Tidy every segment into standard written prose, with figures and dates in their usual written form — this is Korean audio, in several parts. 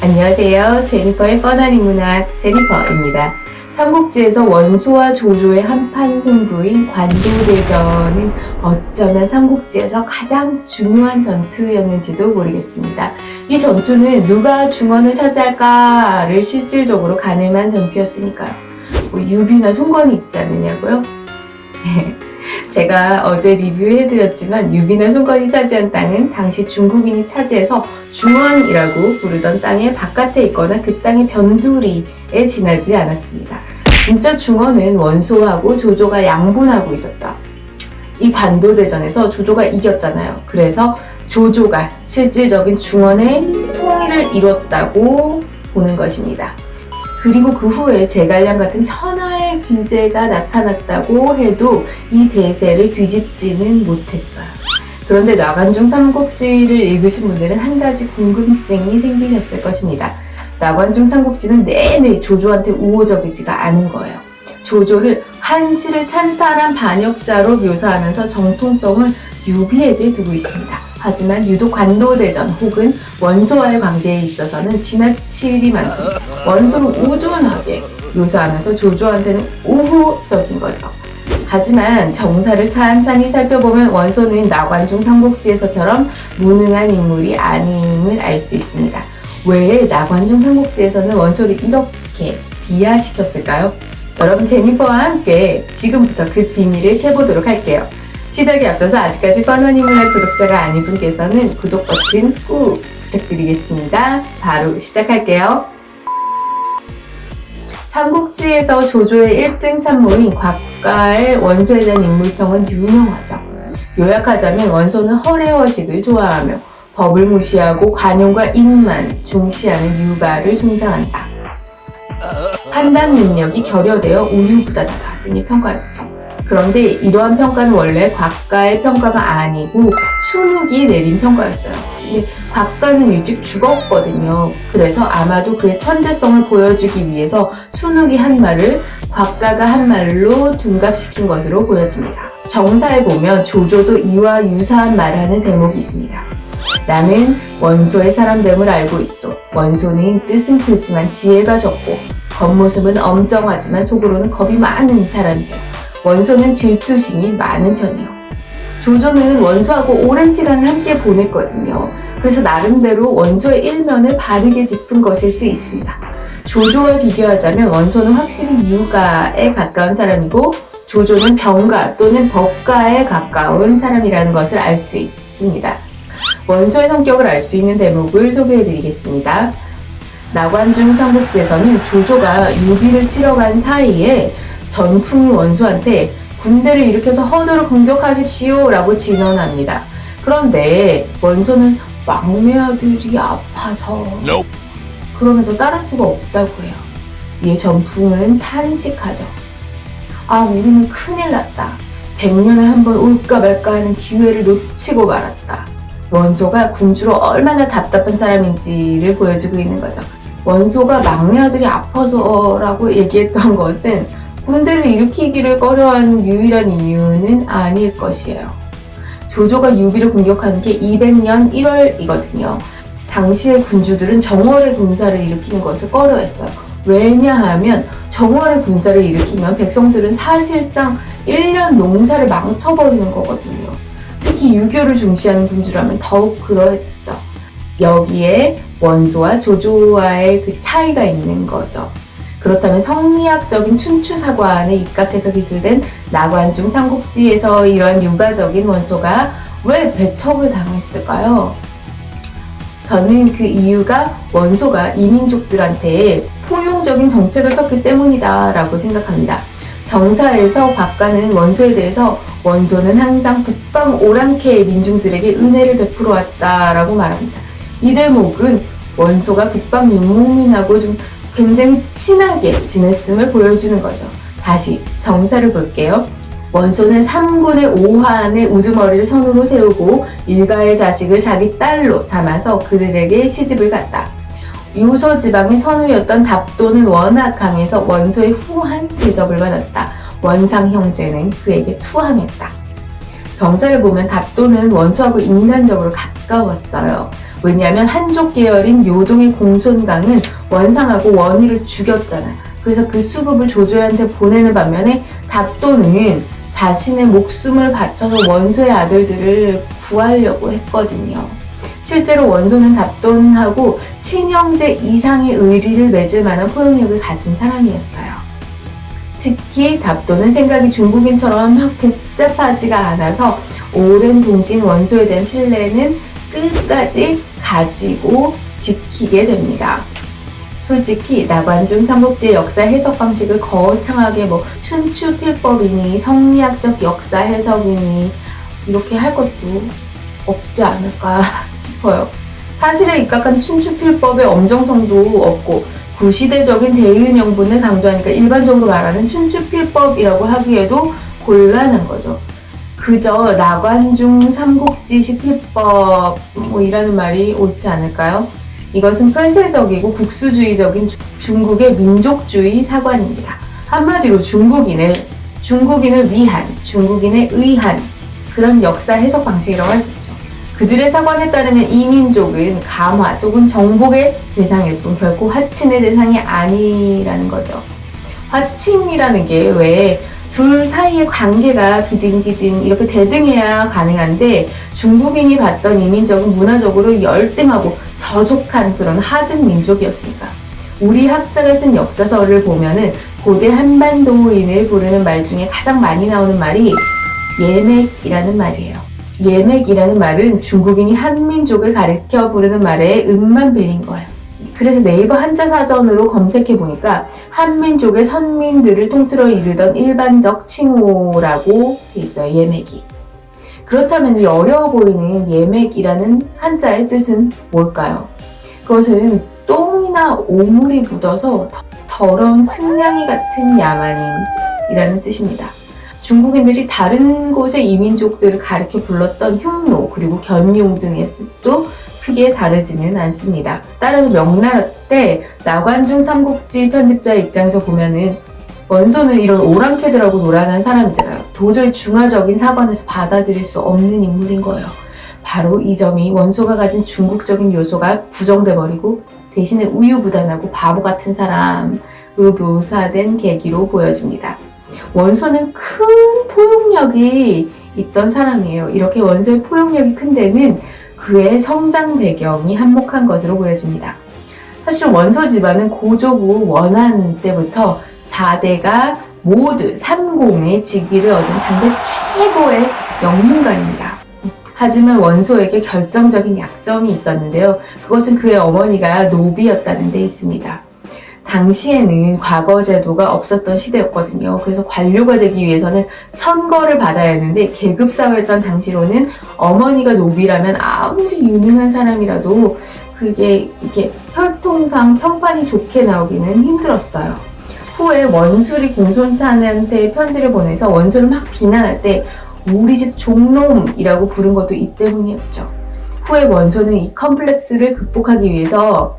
안녕하세요. 제니퍼의 뻔한 인문학 제니퍼입니다. 삼국지에서 원소와 조조의 한판 승부인 관도대전은 어쩌면 삼국지에서 가장 중요한 전투였는지도 모르겠습니다. 이 전투는 누가 중원을 차지할까를 실질적으로 가늠한 전투였으니까요. 유비나 송건이 있지 않느냐고요? 제가 어제 리뷰해드렸지만 유비나 송건이 차지한 땅은 당시 중국인이 차지해서 중원이라고 부르던 땅의 바깥에 있거나 그 땅의 변두리에 지나지 않았습니다. 진짜 중원은 원소하고 조조가 양분하고 있었죠. 이 관도대전에서 조조가 이겼잖아요. 그래서 조조가 실질적인 중원의 통일을 이뤘다고 보는 것입니다. 그리고 그 후에 제갈량 같은 천하의 귀재가 나타났다고 해도 이 대세를 뒤집지는 못했어요. 그런데 나관중 삼국지를 읽으신 분들은 한 가지 궁금증이 생기셨을 것입니다. 나관중 삼국지는 내내 조조한테 우호적이지가 않은 거예요. 조조를 한시를 찬탈한 반역자로 묘사하면서 정통성을 유비에게 두고 있습니다. 하지만 유독 관도대전 혹은 원소와의 관계에 있어서는 지나치리만큼 원소를 우둔하게 묘사하면서 조조한테는 우호적인 거죠. 하지만 정사를 찬찬히 살펴보면 원소는 나관중 삼국지에서처럼 무능한 인물이 아님을 알 수 있습니다. 왜 나관중 삼국지에서는 원소를 이렇게 비하시켰을까요? 여러분, 제니퍼와 함께 지금부터 그 비밀을 캐보도록 할게요. 시작에 앞서서 아직까지 뻔한 인문학 구독자가 아닌 분께서는 구독 버튼 꾹 부탁드리겠습니다. 바로 시작할게요. 삼국지에서 조조의 1등 참모인 곽가의 원소에 대한 인물평은 유명하죠. 요약하자면 원소는 허례허식을 좋아하며 법을 무시하고 관용과 인만 중시하는 유가를 숭상한다. 판단 능력이 결여되어 우유부단하다 등의 평가였죠. 그런데 이러한 평가는 원래 곽가의 평가가 아니고 순욱이 내린 평가였어요. 근데 곽가는 일찍 죽었거든요. 그래서 아마도 그의 천재성을 보여주기 위해서 순욱이 한 말을 곽가가 한 말로 둔갑시킨 것으로 보여집니다. 정사에 보면 조조도 이와 유사한 말을 하는 대목이 있습니다. 나는 원소의 사람됨을 알고 있어. 원소는 뜻은 크지만 지혜가 적고 겉모습은 엄정하지만 속으로는 겁이 많은 사람이다. 원소는 질투심이 많은 편이요. 조조는 원소하고 오랜 시간을 함께 보냈거든요. 그래서 나름대로 원소의 일면을 바르게 짚은 것일 수 있습니다. 조조와 비교하자면 원소는 확실히 유가에 가까운 사람이고 조조는 병가 또는 법가에 가까운 사람이라는 것을 알 수 있습니다. 원소의 성격을 알 수 있는 대목을 소개해드리겠습니다. 나관중 삼국지에서는 조조가 유비를 치러 간 사이에 전풍이 원소한테 군대를 일으켜서 허도를 공격하십시오 라고 진언합니다. 그런데 원소는 막내 아들이 아파서 그러면서 따를 수가 없다고 해요. 이에 전풍은 탄식하죠. 우리는 큰일 났다. 100년에 한 번 올까 말까 하는 기회를 놓치고 말았다. 원소가 군주로 얼마나 답답한 사람인지를 보여주고 있는 거죠. 원소가 막내 아들이 아파서라고 얘기했던 것은 군대를 일으키기를 꺼려하는 유일한 이유는 아닐 것이에요. 조조가 유비를 공격한 게 200년 1월이거든요. 당시의 군주들은 정월의 군사를 일으키는 것을 꺼려했어요. 왜냐하면 정월의 군사를 일으키면 백성들은 사실상 1년 농사를 망쳐버리는 거거든요. 특히 유교를 중시하는 군주라면 더욱 그러했죠. 여기에 원소와 조조와의 그 차이가 있는 거죠. 그렇다면 성리학적인 춘추사관에 입각해서 기술된 나관중 삼국지에서 이러한 유가적인 원소가 왜 배척을 당했을까요? 저는 그 이유가 원소가 이민족들한테 포용적인 정책을 썼기 때문이다 라고 생각합니다. 정사에서 곽가는 원소에 대해서 원소는 항상 북방 오랑캐 민중들에게 은혜를 베풀어 왔다라고 말합니다. 이 대목은 원소가 북방 유목민하고 좀 굉장히 친하게 지냈음을 보여주는 거죠. 다시 정사를 볼게요. 원소는 3군의 오한의 우두머리를 선으로 세우고 일가의 자식을 자기 딸로 삼아서 그들에게 시집을 갔다. 요서 지방의 선우였던 답도는 워낙 강해서 원소의 후한 대접을 받았다. 원상 형제는 그에게 투항했다. 정사를 보면 답도는 원소하고 인간적으로 가까웠어요. 왜냐하면 한족 계열인 요동의 공손강은 원상하고 원희를 죽였잖아요. 그래서 그 수급을 조조한테 보내는 반면에 답도는 자신의 목숨을 바쳐서 원소의 아들들을 구하려고 했거든요. 실제로 원소는 답돈하고 친형제 이상의 의리를 맺을 만한 포용력을 가진 사람이었어요. 특히 답돈은 생각이 중국인처럼 막 복잡하지가 않아서 오랜 동지인 원소에 대한 신뢰는 끝까지 가지고 지키게 됩니다. 솔직히 나관중 삼국지의 역사 해석 방식을 거창하게 춘추필법이니 성리학적 역사 해석이니 이렇게 할 것도 없지 않을까 싶어요. 사실에 입각한 춘추필법의 엄정성도 없고 구시대적인 대의 명분을 강조하니까 일반적으로 말하는 춘추필법이라고 하기에도 곤란한 거죠. 그저 나관중 삼국지식 필법 이라는 말이 옳지 않을까요? 이것은 폐쇄적이고 국수주의적인 중국의 민족주의 사관입니다. 한마디로 중국인을 위한, 중국인에 의한 그런 역사 해석 방식이라고 할 수 있죠. 그들의 사관에 따르면 이 민족은 감화 또는 정복의 대상일 뿐 결코 화친의 대상이 아니라는 거죠. 화친이라는 게 왜 둘 사이의 관계가 비등비등 이렇게 대등해야 가능한데 중국인이 봤던 이 민족은 문화적으로 열등하고 저속한 그런 하등 민족이었으니까. 우리 학자가 쓴 역사서를 보면은 고대 한반도인을 부르는 말 중에 가장 많이 나오는 말이 예맥이라는 말이에요. 예맥이라는 말은 중국인이 한민족을 가리켜 부르는 말에 음만 빌린 거예요. 그래서 네이버 한자사전으로 검색해보니까 한민족의 선민들을 통틀어 이르던 일반적 칭호라고 돼 있어요. 예맥이. 그렇다면 이 어려워 보이는 예맥이라는 한자의 뜻은 뭘까요? 그것은 똥이나 오물이 묻어서 더러운 승냥이 같은 야만인이라는 뜻입니다. 중국인들이 다른 곳의 이민족들을 가리켜 불렀던 흉노 그리고 견용 등의 뜻도 크게 다르지는 않습니다. 따라서 명나라 때 나관중 삼국지 편집자의 입장에서 보면은 원소는 이런 오랑캐들하고 놀아난 사람이잖아요. 도저히 중화적인 사관에서 받아들일 수 없는 인물인 거예요. 바로 이 점이 원소가 가진 중국적인 요소가 부정돼 버리고 대신에 우유부단하고 바보 같은 사람으로 묘사된 계기로 보여집니다. 원소는 큰 포용력이 있던 사람이에요. 이렇게 원소의 포용력이 큰 데는 그의 성장 배경이 한몫한 것으로 보여집니다. 사실 원소 집안은 고조부 원한 때부터 4대가 모두 삼공의 직위를 얻은 당대 최고의 영문가입니다. 하지만 원소에게 결정적인 약점이 있었는데요. 그것은 그의 어머니가 노비였다는 데 있습니다. 당시에는 과거 제도가 없었던 시대였거든요. 그래서 관료가 되기 위해서는 천거를 받아야 했는데 계급사회였던 당시로는 어머니가 노비라면 아무리 유능한 사람이라도 그게 이렇게 혈통상 평판이 좋게 나오기는 힘들었어요. 후에 원술이 공손찬한테 편지를 보내서 원술을 막 비난할 때 우리 집 종놈이라고 부른 것도 이 때문이었죠. 후에 원소는 이 컴플렉스를 극복하기 위해서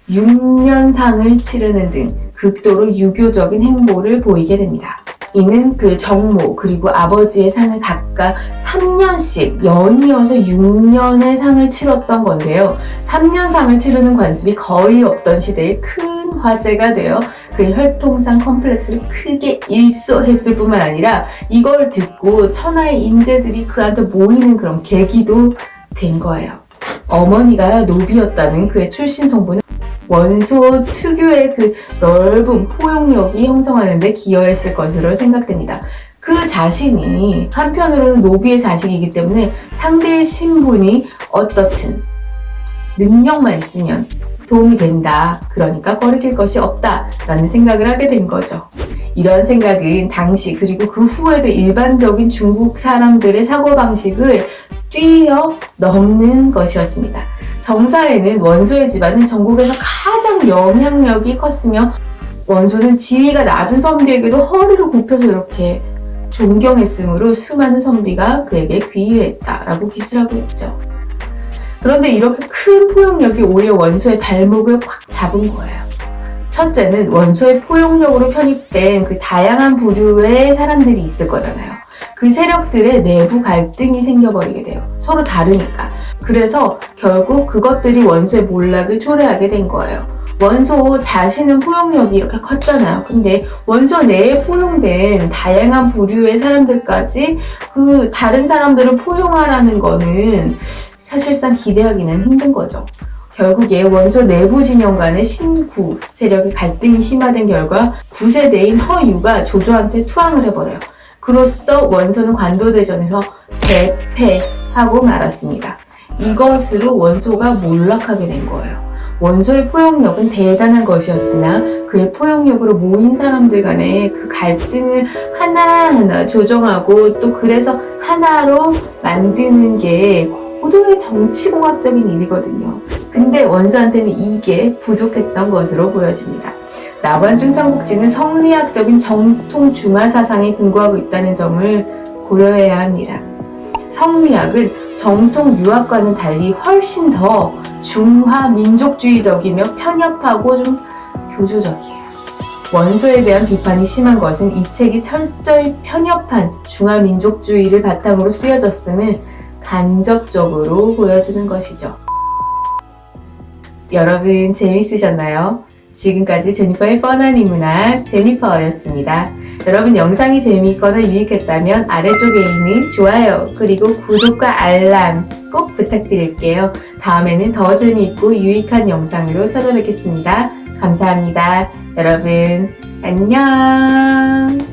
6년상을 치르는 등 극도로 유교적인 행보를 보이게 됩니다. 이는 그 정모 그리고 아버지의 상을 각각 3년씩 연이어서 6년의 상을 치렀던 건데요. 3년 상을 치르는 관습이 거의 없던 시대에 큰 화제가 되어 그의 혈통상 컴플렉스를 크게 일소했을 뿐만 아니라 이걸 듣고 천하의 인재들이 그한테 모이는 그런 계기도 된 거예요. 어머니가 노비였다는 그의 출신 성분은 원소 특유의 그 넓은 포용력이 형성하는 데 기여했을 것으로 생각됩니다. 그 자신이 한편으로는 노비의 자식이기 때문에 상대의 신분이 어떻든 능력만 있으면 도움이 된다. 그러니까 거리낄 것이 없다라는 생각을 하게 된 거죠. 이런 생각은 당시 그리고 그 후에도 일반적인 중국 사람들의 사고방식을 뛰어넘는 것이었습니다. 정사에는 원소의 집안은 전국에서 가장 영향력이 컸으며 원소는 지위가 낮은 선비에게도 허리를 굽혀서 이렇게 존경했으므로 수많은 선비가 그에게 귀의했다라고 기술하고 있죠. 그런데 이렇게 큰 포용력이 오히려 원소의 발목을 꽉 잡은 거예요. 첫째는 원소의 포용력으로 편입된 그 다양한 부류의 사람들이 있을 거잖아요. 그 세력들의 내부 갈등이 생겨버리게 돼요. 서로 다르니까. 그래서 결국 그것들이 원소의 몰락을 초래하게 된 거예요. 원소 자신은 포용력이 이렇게 컸잖아요. 근데 원소 내에 포용된 다양한 부류의 사람들까지 그 다른 사람들을 포용하라는 거는 사실상 기대하기는 힘든 거죠. 결국에 원소 내부 진영 간의 신구 세력의 갈등이 심화된 결과 9세대인 허유가 조조한테 투항을 해버려요. 그로써 원소는 관도대전에서 대패하고 말았습니다. 이것으로 원소가 몰락하게 된 거예요. 원소의 포용력은 대단한 것이었으나 그의 포용력으로 모인 사람들 간의 그 갈등을 하나하나 조정하고 또 그래서 하나로 만드는 게 고도의 정치공학적인 일이거든요. 근데 원소한테는 이게 부족했던 것으로 보여집니다. 나관중 삼국지는 성리학적인 정통 중화 사상에 근거하고 있다는 점을 고려해야 합니다. 성리학은 정통 유학과는 달리 훨씬 더 중화 민족주의적이며 편협하고 좀 교조적이에요. 원소에 대한 비판이 심한 것은 이 책이 철저히 편협한 중화 민족주의를 바탕으로 쓰여졌음을 간접적으로 보여주는 것이죠. 여러분 재밌으셨나요? 지금까지 제니퍼의 뻔한 인문학 제니퍼였습니다. 여러분 영상이 재미있거나 유익했다면 아래쪽에 있는 좋아요 그리고 구독과 알람 꼭 부탁드릴게요. 다음에는 더 재미있고 유익한 영상으로 찾아뵙겠습니다. 감사합니다. 여러분 안녕.